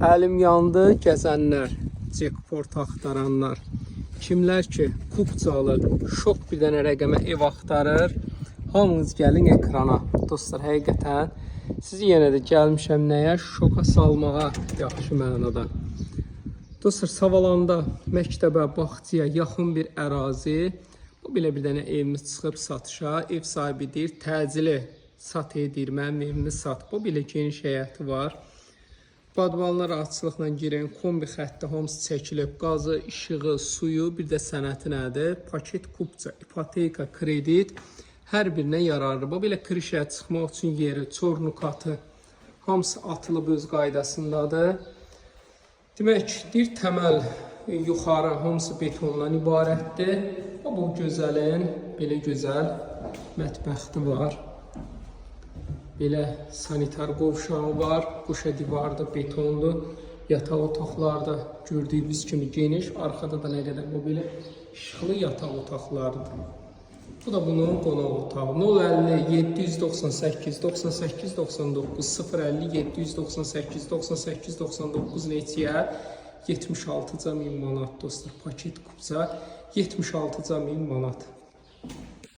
Əlim yandı, gəzənlər, jackpot axtaranlar, kimlər ki, kupcalı, şok bir dənə rəqəmə ev axtarır, hamınız gəlin ekrana. Dostlar, həqiqətən sizi yenə də gəlmişəm nəyə? Şoka salmağa, yaxşı mənada. Dostlar, Savalanda məktəbə, bağçaya yaxın bir ərazi. Bu belə bir dənə evimiz çıxıb satışa. Ev sahibi deyir, təcili sat edir, mənim evimi sat. Bu belə geniş həyəti var. Badvanlar açılıqla girin, kombi xətti hamısı çəkilib, qazı, işığı, suyu, bir də sənəti nədir? Paket, kupça, ipoteka, kredit, hər birinə yararlı. Bu belə krişəyə çıxmaq üçün yeri, çornukatı, hamısı atılıb öz qaydasındadır. Demək, bir təməl yuxarı hamısı betondan ibarətdir. Bu gözəlin belə gözəl mətbəxti var. Belə sanitar qovşağı var. Quşa divarda betondur. Yataq otaqlarda gördüyünüz kimi geniş. Arxada da nə qədər bu belə işıqlı yataq otaqlarıdır. Bu da bunun qonaq otağı. 050 798 98 99 050 798 98 99 neçəyə? 76.000 manat dostlar. Paket kupça 76.000 manat.